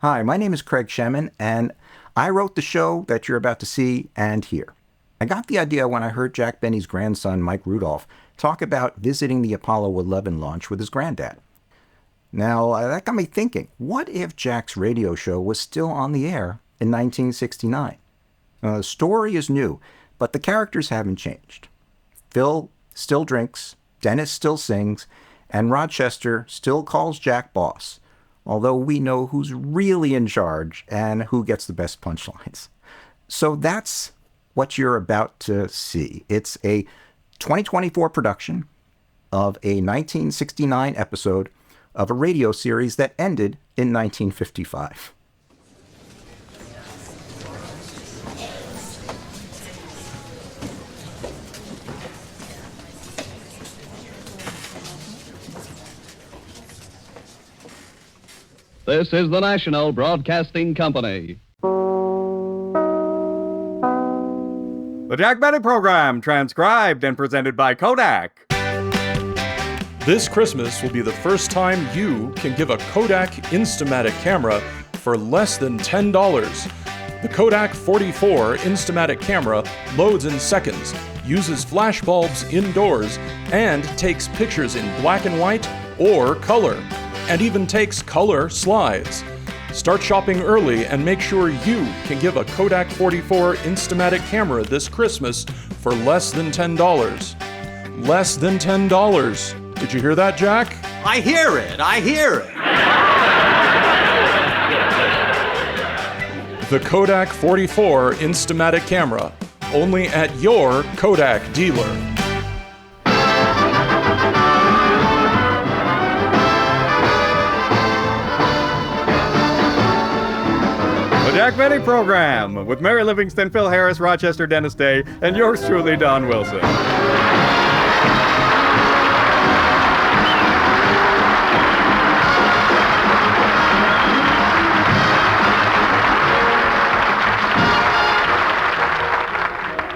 Hi, my name is Craig Shemin, and I wrote the show that you're about to see and hear. I got the idea when I heard JackBenny's grandson, Mike Rudolph, talk about visiting the Apollo 11 launch with his granddad. Now, that got me thinking, what if Jack's radio show was still on the air in 1969? The story is new, but the characters haven't changed. Phil still drinks, Dennis still sings, and Rochester still calls Jack boss, although we know who's really in charge and who gets the best punchlines. So that's what you're about to see. It's a 2024 production of a 1969 episode of a radio series that ended in 1955. This is the National Broadcasting Company. The JackBenny program, transcribed and presented by Kodak. This Christmas will be the first time you can give a Kodak Instamatic camera for less than $10. The Kodak 44 Instamatic camera loads in seconds, uses flash bulbs indoors, and takes pictures in black and white or color, and even takes color slides. Start shopping early and make sure you can give a Kodak 44 Instamatic camera this Christmas for less than $10. Less than $10. Did you hear that, Jack? I hear it. The Kodak 44 Instamatic camera, only at your Kodak dealer. The JackBenny program with Mary Livingston, Phil Harris, Rochester, Dennis Day, and yours truly, Don Wilson.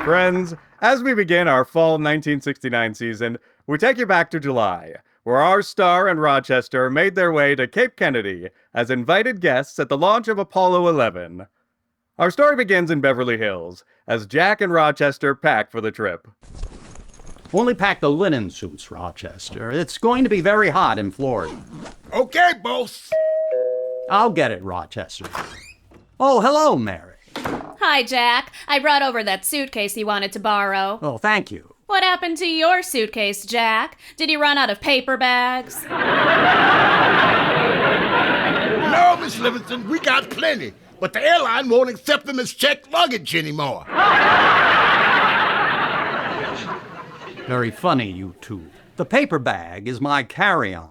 Friends, as we begin our fall 1969 season, we take you back to July, where our star and Rochester made their way to Cape Kennedy as invited guests at the launch of Apollo 11. Our story begins in Beverly Hills, as Jack and Rochester pack for the trip. Only pack the linen suits, Rochester. It's going to be very hot in Florida. Okay, boss. I'll get it, Rochester. Oh, hello, Mary. Hi, Jack. I brought over that suitcase you wanted to borrow. Oh, thank you. What happened to your suitcase, Jack? Did you run out of paper bags? No, Miss Livingston, we got plenty, but the airline won't accept them as checked luggage anymore. Very funny, you two. The paper bag is my carry-on.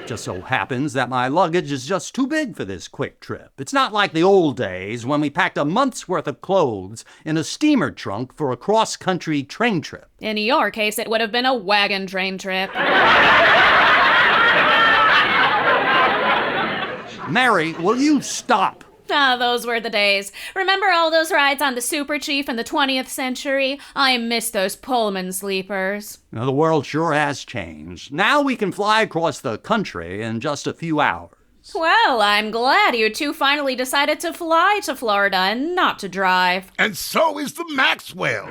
Just so happens that my luggage is just too big for this quick trip. It's not like the old days when we packed a month's worth of clothes in a steamer trunk for a cross-country train trip. In your case, it would have been a wagon train trip. Mary, will you stop? Ah, those were the days. Remember all those rides on the Super Chief in the 20th century? I miss those Pullman sleepers. The world sure has changed. Now we can fly across the country in just a few hours. Well, I'm glad you two finally decided to fly to Florida and not to drive. And so is the Maxwell.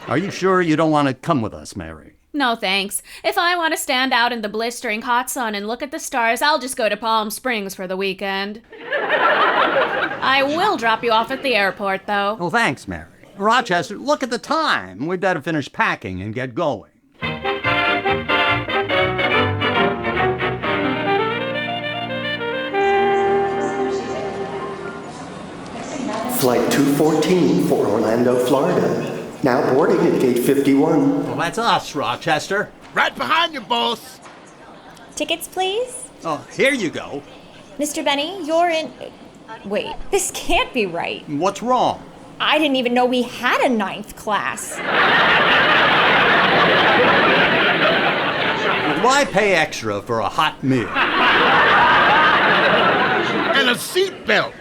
Are you sure you don't want to come with us, Mary? No, thanks. If I want to stand out in the blistering hot sun and look at the stars, I'll just go to Palm Springs for the weekend. I will drop you off at the airport, though. Oh, thanks, Mary. Rochester, look at the time. We'd better finish packing and get going. Flight 214 for Orlando, Florida. Now boarding at gate 51. Well, that's us, Rochester. Right behind you, boss. Tickets, please? Oh, here you go. Mr. Benny, you're in... Wait, this can't be right. What's wrong? I didn't even know we had a 9th class. Why pay extra for a hot meal? And a seatbelt.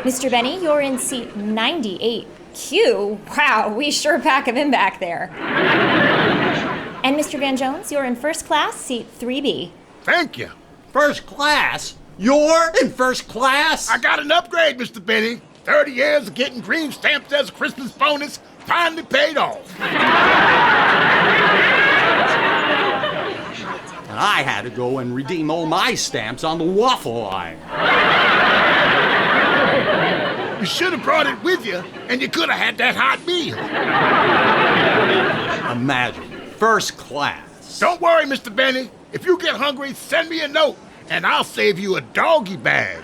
Mr. Benny, you're in seat 98. Q? Wow, we sure pack him in back there. And Mr. Van Jones, you're in first class, seat 3B. Thank you. First class? You're in first class? I got an upgrade, Mr. Benny. 30 years of getting green stamps as a Christmas bonus finally paid off. And I had to go and redeem all my stamps on the waffle line. You should have brought it with you, and you could have had that hot meal. Imagine, first class. Don't worry, Mr. Benny. If you get hungry, send me a note, and I'll save you a doggy bag.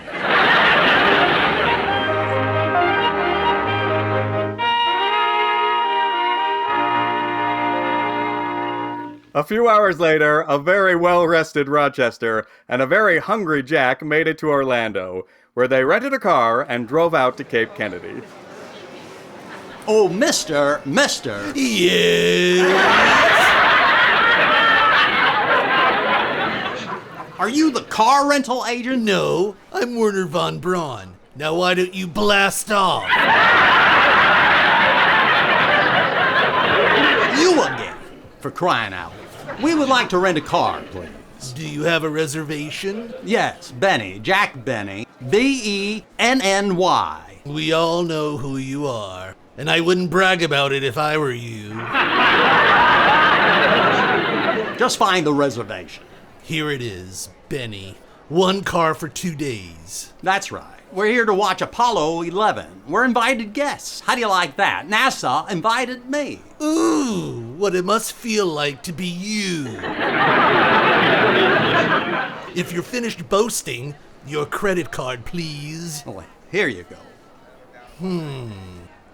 A few hours later, a very well-rested Rochester and a very hungry Jack made it to Orlando, where they rented a car and drove out to Cape Kennedy. Oh, Mister. Yes. Are you the car rental agent? No, I'm Werner von Braun. Now why don't you blast off? You again, for crying out loud. We would like to rent a car, please. Do you have a reservation? Yes, Benny, JackBenny, Benny. We all know who you are, and I wouldn't brag about it if I were you. Just find the reservation. Here it is, Benny. 1 car for 2 days. That's right. We're here to watch Apollo 11. We're invited guests. How do you like that? NASA invited me. Ooh, what it must feel like to be you. If you're finished boasting, your credit card, please. Oh, wait. Here you go.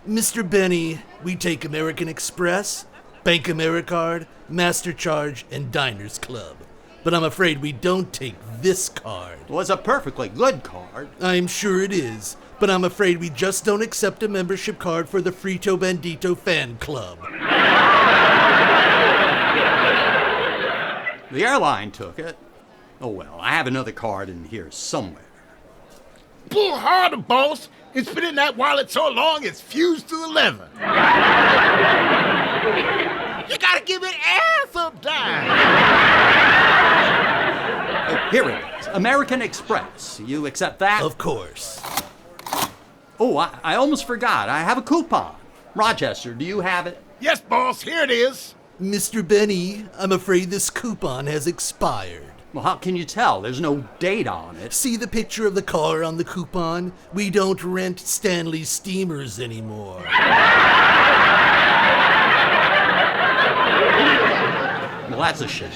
Mr. Benny, we take American Express, Bank AmeriCard, MasterCharge, and Diners Club. But I'm afraid we don't take this card. Well, it's a perfectly good card. I'm sure it is, but I'm afraid we just don't accept a membership card for the Frito Bandito fan club. The airline took it. Oh, well, I have another card in here somewhere. Pull harder, boss. It's been in that wallet so long it's fused to the leather. You gotta give it air sometime. Oh, here it is. American Express. You accept that? Of course. Oh, I almost forgot. I have a coupon. Rochester, do you have it? Yes, boss, here it is. Mr. Benny, I'm afraid this coupon has expired. Well, how can you tell? There's no date on it. See the picture of the car on the coupon? We don't rent Stanley steamers anymore. Well, that's a shame.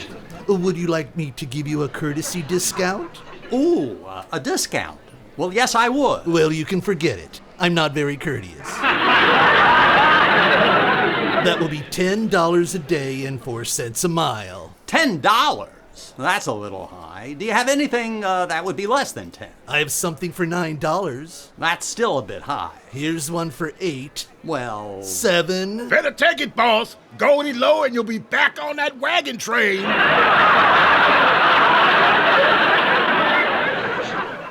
Would you like me to give you a courtesy discount? Ooh, a discount. Well, yes, I would. Well, you can forget it. I'm not very courteous. That will be $10 a day and 4 cents a mile. $10? That's a little high. Do you have anything that would be less than 10? I have something for $9. That's still a bit high. Here's one for 8. Well... 7. Better take it, boss. Go any lower and you'll be back on that wagon train.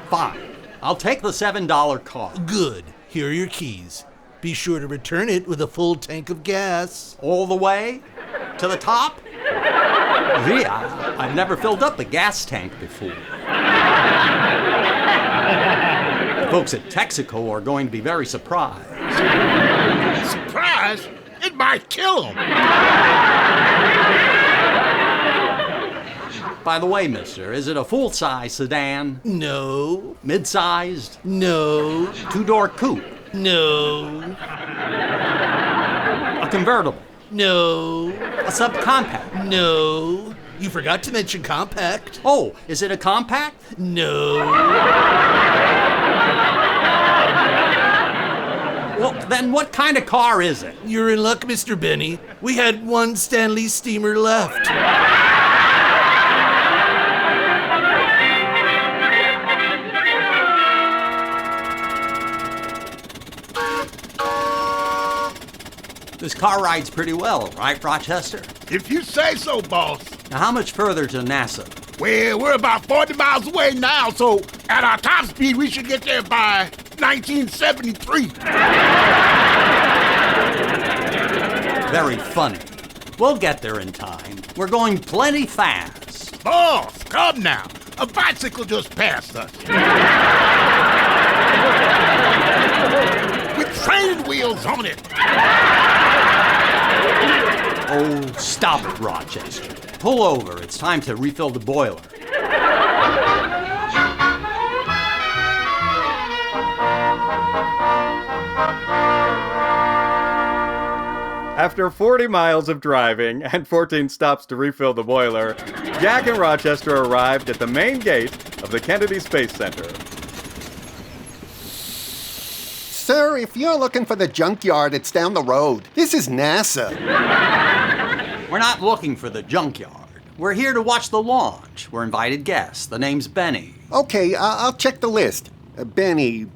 Fine. I'll take the $7 card. Good. Here are your keys. Be sure to return it with a full tank of gas. All the way? To the top? Gee, I've never filled up a gas tank before. The folks at Texaco are going to be very surprised. Surprise? It might kill him. By the way, mister, is it a full-size sedan? No. Mid-sized? No. 2-door coupe? No. A convertible? No. A subcompact? No. You forgot to mention compact. Oh, is it a compact? No. Well, then what kind of car is it? You're in luck, Mr. Benny. We had one Stanley steamer left. This car rides pretty well, right, Rochester? If you say so, boss. Now, how much further to NASA? Well, we're about 40 miles away now, so at our top speed, we should get there by 1973. Very funny. We'll get there in time. We're going plenty fast. Boss, come now. A bicycle just passed us. With training wheels on it. Oh, stop it, Rochester. Pull over. It's time to refill the boiler. After 40 miles of driving and 14 stops to refill the boiler, Jack and Rochester arrived at the main gate of the Kennedy Space Center. Sir, if you're looking for the junkyard, it's down the road. This is NASA. We're not looking for the junkyard. We're here to watch the launch. We're invited guests. The name's Benny. Okay, I'll check the list. Benny.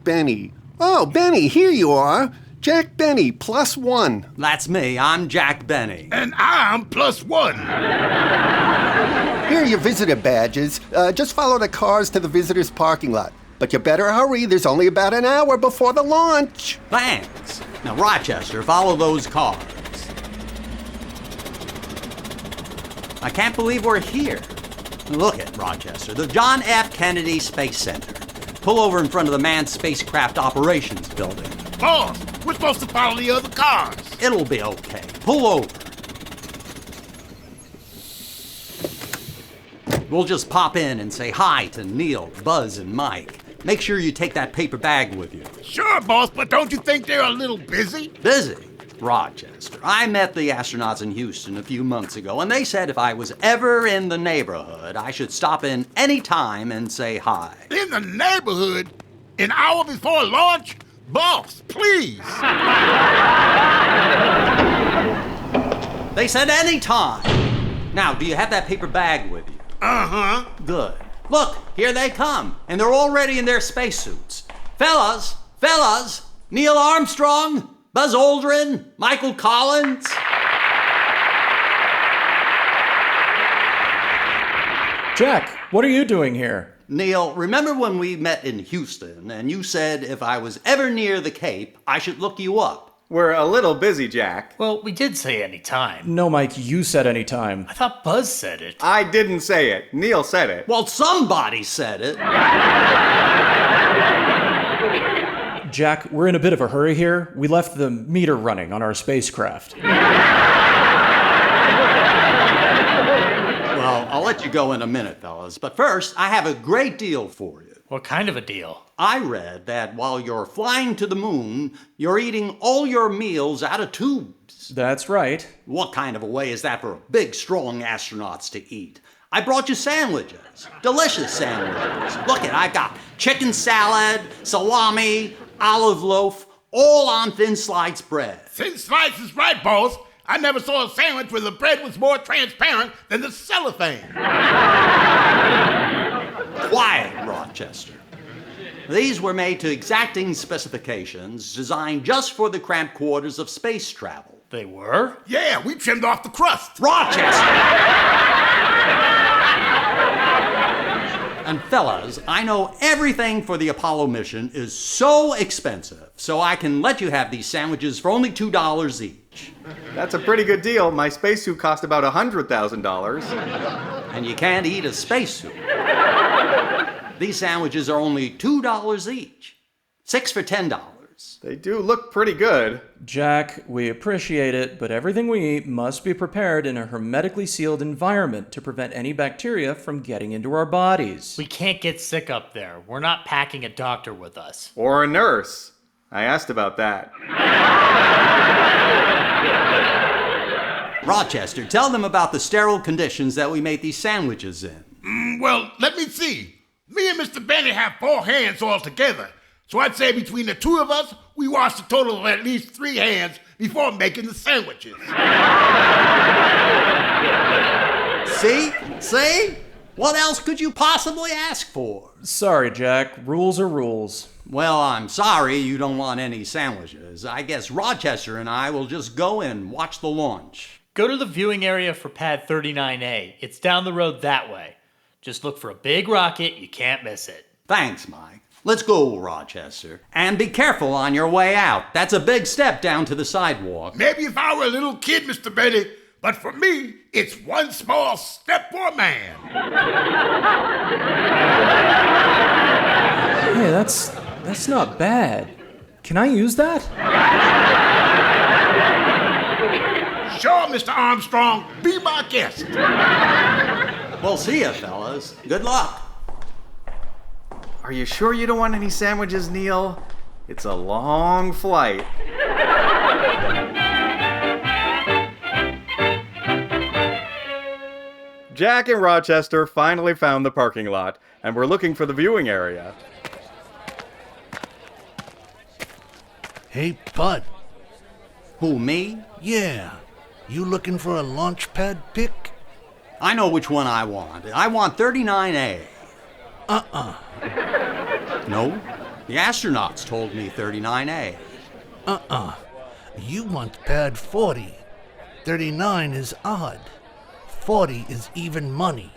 Oh, Benny, here you are. JackBenny, +1. That's me. I'm JackBenny. And I'm +1. Here are your visitor badges. Just follow the cars to the visitors' parking lot. But you better hurry. There's only about an hour before the launch. Thanks. Now, Rochester, follow those cars. I can't believe we're here. Look at Rochester, the John F. Kennedy Space Center. Pull over in front of the Manned Spacecraft Operations Building. Boss, we're supposed to follow the other cars. It'll be okay. Pull over. We'll just pop in and say hi to Neil, Buzz, and Mike. Make sure you take that paper bag with you. Sure, boss, but don't you think they're a little busy? Busy? Rochester. I met the astronauts in Houston a few months ago, and they said if I was ever in the neighborhood, I should stop in any time and say hi. In the neighborhood? An hour before launch? Boss, please. They said any time. Now, do you have that paper bag with you? Uh-huh. Good. Look, here they come, and they're already in their spacesuits. Fellas, Neil Armstrong, Buzz Aldrin, Michael Collins. Jack, what are you doing here? Neil, remember when we met in Houston and you said if I was ever near the Cape, I should look you up? We're a little busy, Jack. Well, we did say any time. No, Mike, you said any time. I thought Buzz said it. I didn't say it. Neil said it. Well, somebody said it. Jack, we're in a bit of a hurry here. We left the meter running on our spacecraft. Well, I'll let you go in a minute, fellas. But first, I have a great deal for you. What kind of a deal? I read that while you're flying to the moon, you're eating all your meals out of tubes. That's right. What kind of a way is that for big, strong astronauts to eat? I brought you sandwiches. Delicious sandwiches. Look it, I've got chicken salad, salami, olive loaf, all on thin slice bread. Thin slice is right, boss. I never saw a sandwich where the bread was more transparent than the cellophane. Quiet, Rochester. These were made to exacting specifications designed just for the cramped quarters of space travel. They were? Yeah, we trimmed off the crust. Rochester! And fellas, I know everything for the Apollo mission is so expensive, so I can let you have these sandwiches for only $2 each. That's a pretty good deal. My spacesuit cost about $100,000. And you can't eat a spacesuit. These sandwiches are only $2 each. 6 for $10. They do look pretty good. Jack, we appreciate it, but everything we eat must be prepared in a hermetically sealed environment to prevent any bacteria from getting into our bodies. We can't get sick up there. We're not packing a doctor with us. Or a nurse. I asked about that. Rochester, tell them about the sterile conditions that we made these sandwiches in. Well, let me see. Me and Mr. Benny have 4 hands altogether. So I'd say between the 2 of us, we washed a total of at least 3 hands before making the sandwiches. See? What else could you possibly ask for? Sorry, Jack. Rules are rules. Well, I'm sorry you don't want any sandwiches. I guess Rochester and I will just go and watch the launch. Go to the viewing area for pad 39A. It's down the road that way. Just look for a big rocket. You can't miss it. Thanks, Mike. Let's go, Rochester. And be careful on your way out. That's a big step down to the sidewalk. Maybe if I were a little kid, Mr. Benny, but But for me, it's one small step for man. Hey, that's not bad. Can I use that? Sure, Mr. Armstrong, be my guest. Well, see ya, fellas. Good luck. Are you sure you don't want any sandwiches, Neil? It's a long flight. Jack and Rochester finally found the parking lot, and we're looking for the viewing area. Hey, Bud. Who, me? Yeah. You looking for a launch pad pick? I know which one I want. I want 39A. No? The astronauts told me 39A. You want pad 40. 39 is odd. 40 is even money.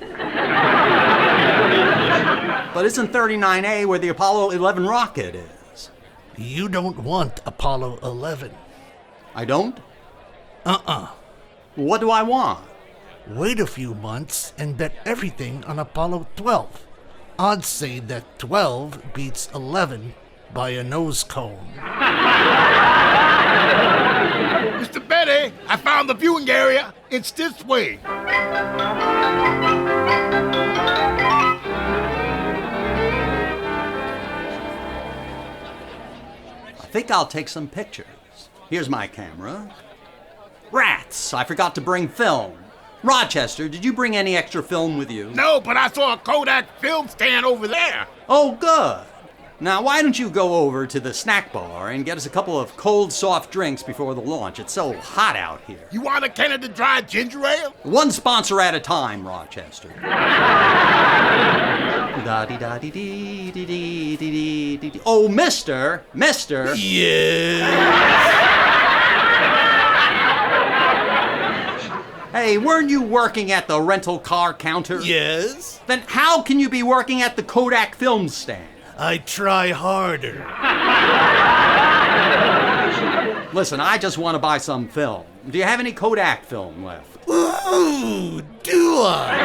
But isn't 39A where the Apollo 11 rocket is? You don't want Apollo 11. I don't? What do I want? Wait a few months and bet everything on Apollo 12. Odds say that 12 beats 11 by a nose cone. Mr. Benny, I found the viewing area. It's this way. I think I'll take some pictures. Here's my camera. Rats! I forgot to bring film. Rochester, did you bring any extra film with you? No, but I saw a Kodak film stand over there. Oh, good. Now, why don't you go over to the snack bar and get us a couple of cold, soft drinks before the launch? It's so hot out here. You want a Canada Dry ginger ale? One sponsor at a time, Rochester. Da-dee-da-dee-dee-dee-dee-dee-dee. Oh, mister! Yes! Hey, weren't you working at the rental car counter? Yes? Then how can you be working at the Kodak film stand? I try harder. Listen, I just want to buy some film. Do you have any Kodak film left? Ooh, do I?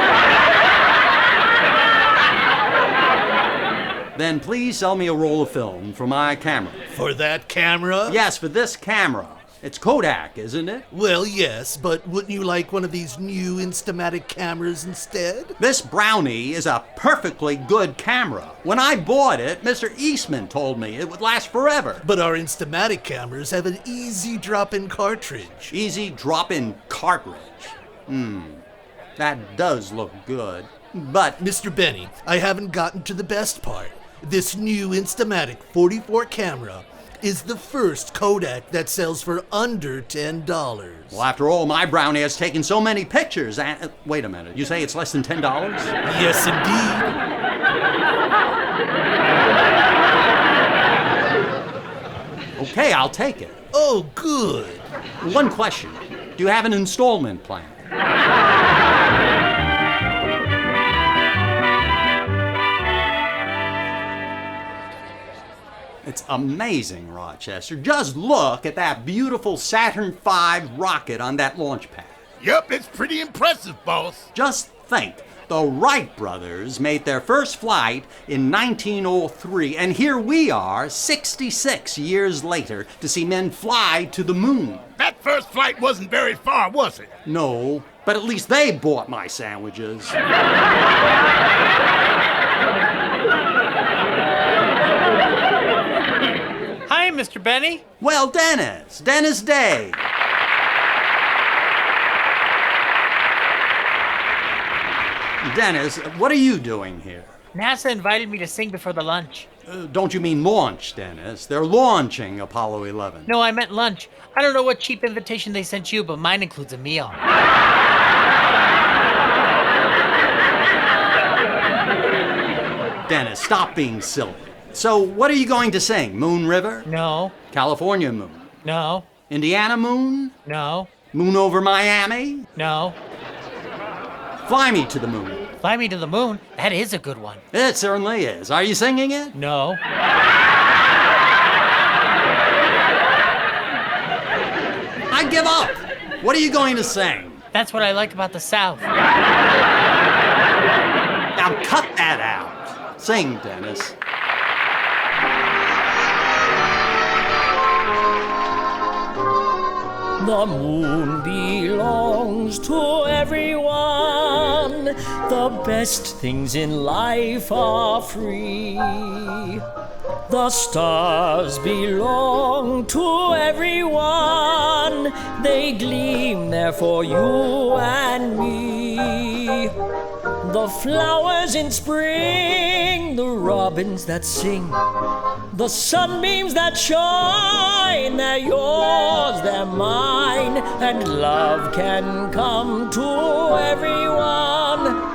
Then please sell me a roll of film for my camera. For that camera? Yes, for this camera. It's Kodak, isn't it? Well, yes, but wouldn't you like one of these new Instamatic cameras instead? This Brownie is a perfectly good camera. When I bought it, Mr. Eastman told me it would last forever. But our Instamatic cameras have an easy drop-in cartridge. Easy drop-in cartridge. That does look good. But, Mr. Benny, I haven't gotten to the best part. This new Instamatic 44 camera is the first Kodak that sells for under $10. well, after all, my Brownie has taken so many pictures and... wait a minute, you say it's less than $10? Yes, indeed. Okay, I'll take it. Oh, good. One question. Do you have an installment plan? It's amazing, Rochester. Just look at that beautiful Saturn V rocket on that launch pad. Yep, it's pretty impressive, boss. Just think, the Wright brothers made their first flight in 1903, and here we are, 66 years later, to see men fly to the moon. That first flight wasn't very far, was it? No, but at least they bought my sandwiches. Hi, Mr. Benny. Well, Dennis Day. Dennis, what are you doing here? NASA invited me to sing before the lunch. Don't you mean launch, Dennis? They're launching Apollo 11. No, I meant lunch. I don't know what cheap invitation they sent you, but mine includes a meal. Dennis, stop being silly. So, what are you going to sing? Moon River? No. California Moon? No. Indiana Moon? No. Moon over Miami? No. Fly Me to the Moon. Fly Me to the Moon? That is a good one. It certainly is. Are you singing it? No. I give up. What are you going to sing? That's what I like about the South. Now cut that out. Sing, Dennis. The moon belongs to everyone. The best things in life are free. The stars belong to everyone. They gleam there for you and me. The flowers in spring, the robins that sing, the sunbeams that shine, they're yours, they're mine, and love can come to everyone.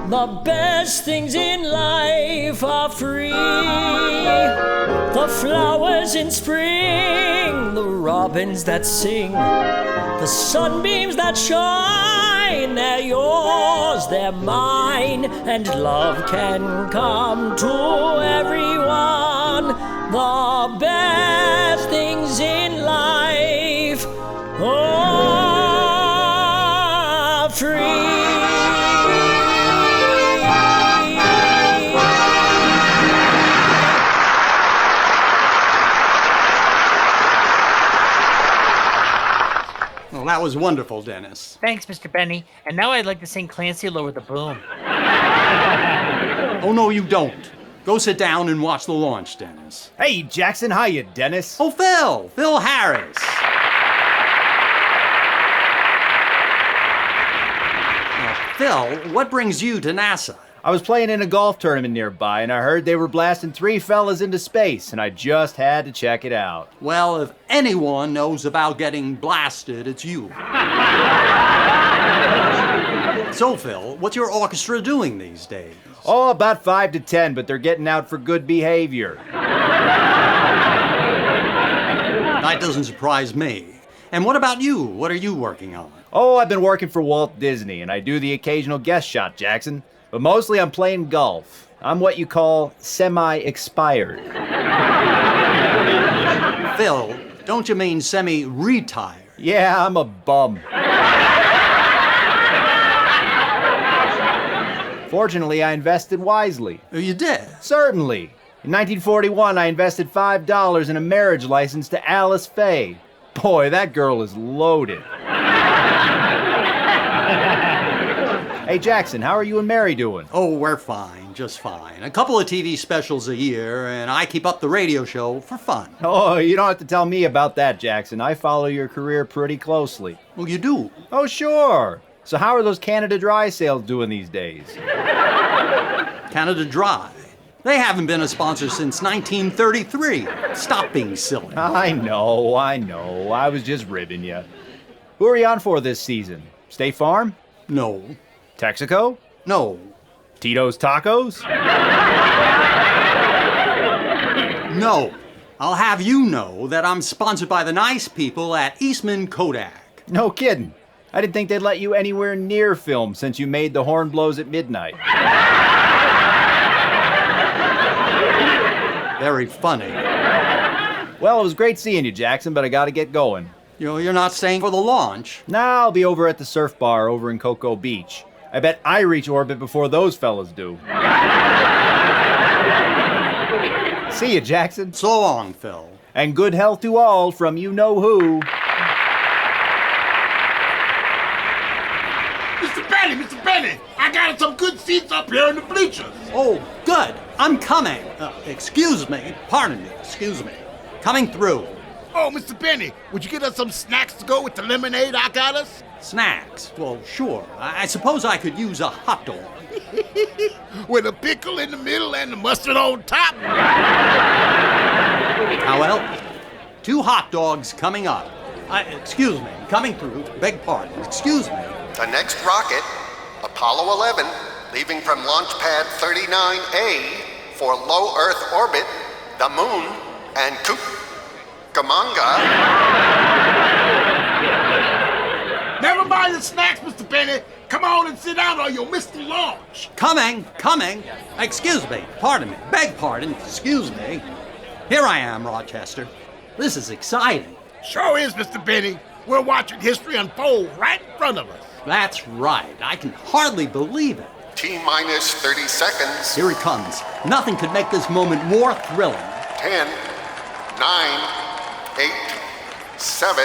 The best things in life are free. The flowers in spring, the robins that sing, the sunbeams that shine, they're yours, they're mine, and love can come to everyone. The best things in life are free. Well, that was wonderful, Dennis. Thanks, Mr. Benny. And now I'd like to sing Clancy Lower the Boom. Oh, no, you don't. Go sit down and watch the launch, Dennis. Hey, Jackson, hiya, Dennis. Oh, Phil Harris. Now, Phil, what brings you to NASA? I was playing in a golf tournament nearby, and I heard they were blasting 3 fellas into space, and I just had to check it out. Well, if anyone knows about getting blasted, it's you. So, Phil, what's your orchestra doing these days? Oh, about 5 to 10, but they're getting out for good behavior. That doesn't surprise me. And what about you? What are you working on? Oh, I've been working for Walt Disney, and I do the occasional guest shot, Jackson. But mostly I'm playing golf. I'm what you call semi-expired. Phil, don't you mean semi-retired? Yeah, I'm a bum. Fortunately, I invested wisely. Oh, you did? Certainly. In 1941, I invested $5 in a marriage license to Alice Faye. Boy, that girl is loaded. Hey, Jackson, how are you and Mary doing? Oh, we're fine, just fine. A couple of TV specials a year, and I keep up the radio show for fun. Oh, you don't have to tell me about that, Jackson. I follow your career pretty closely. Well, you do? Oh, sure. So how are those Canada Dry sales doing these days? Canada Dry? They haven't been a sponsor since 1933. Stop being silly. I know. I was just ribbing you. Who are you on for this season? State Farm? No. Texaco? No. Tito's Tacos? No. I'll have you know that I'm sponsored by the nice people at Eastman Kodak. No kidding. I didn't think they'd let you anywhere near film since you made The Horn Blows at Midnight. Very funny. Well, it was great seeing you, Jackson, but I gotta get going. You're not staying for the launch? Nah, I'll be over at the surf bar over in Cocoa Beach. I bet I reach orbit before those fellas do. See you, Jackson. So long, Phil. And good health to all from you-know-who. Mr. Benny, I got some good seats up here in the bleachers. Oh, good. I'm coming. Excuse me. Pardon me. Excuse me. Coming through. Oh, Mr. Benny, would you get us some snacks to go with the lemonade I got us? Snacks? Well, sure. I suppose I could use a hot dog. With a pickle in the middle and the mustard on top? Well, 2 hot dogs coming up. Excuse me. Coming through. Beg pardon. Excuse me. The next rocket, Apollo 11, leaving from Launch Pad 39A for low Earth orbit, the Moon, and Cucamonga. Never mind the snacks, Mr. Benny. Come on and sit down or you'll miss the launch. Coming. Excuse me. Pardon me. Beg pardon. Excuse me. Here I am, Rochester. This is exciting. Sure is, Mr. Benny. We're watching history unfold right in front of us. That's right. I can hardly believe it. T-minus 30 seconds. Here it comes. Nothing could make this moment more thrilling. 10, 9, 8, 7,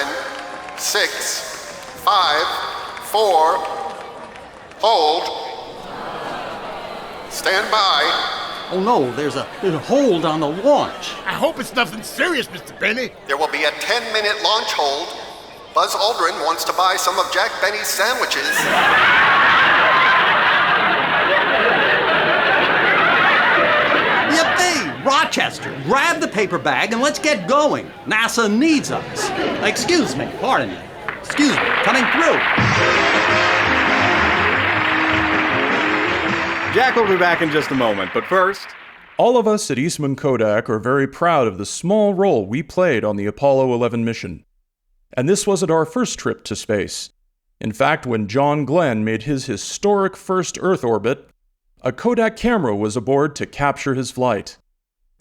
6, 5, 4, hold. Stand by. Oh no, there's a hold on the launch. I hope it's nothing serious, Mr. Benny. There will be a 10-minute launch hold. Buzz Aldrin wants to buy some of JackBenny's sandwiches. Yippee! Rochester, grab the paper bag and let's get going. NASA needs us. Excuse me, pardon me. Excuse me, coming through. Jack will be back in just a moment, but first... All of us at Eastman Kodak are very proud of the small role we played on the Apollo 11 mission. And this wasn't our first trip to space. In fact, when John Glenn made his historic first Earth orbit, a Kodak camera was aboard to capture his flight.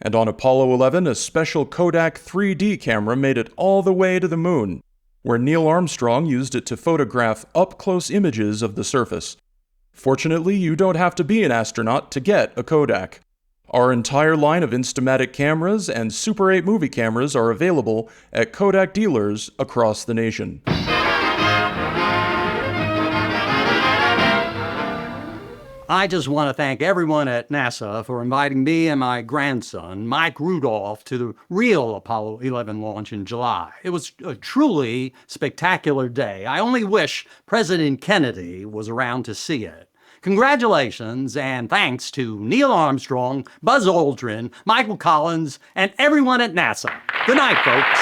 And on Apollo 11, a special Kodak 3D camera made it all the way to the moon, where Neil Armstrong used it to photograph up-close images of the surface. Fortunately, you don't have to be an astronaut to get a Kodak. Our entire line of Instamatic cameras and Super 8 movie cameras are available at Kodak dealers across the nation. I just want to thank everyone at NASA for inviting me and my grandson, Mike Rudolph, to the real Apollo 11 launch in July. It was a truly spectacular day. I only wish President Kennedy was around to see it. Congratulations and thanks to Neil Armstrong, Buzz Aldrin, Michael Collins, and everyone at NASA. Good night, folks.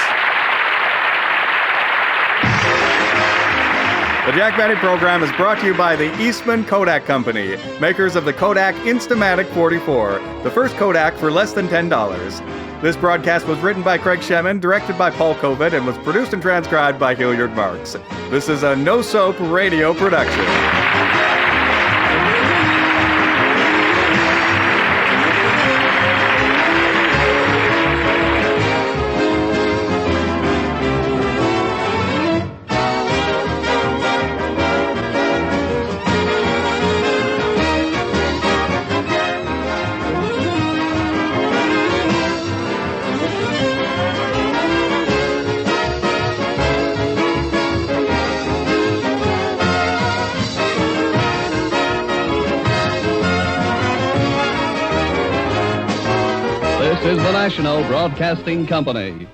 The JackBenny program is brought to you by the Eastman Kodak Company, makers of the Kodak Instamatic 44, the first Kodak for less than $10. This broadcast was written by Craig Shemin, directed by Paul Kovac, and was produced and transcribed by Hilliard Marks. This is a no-soap radio production. This is the National Broadcasting Company.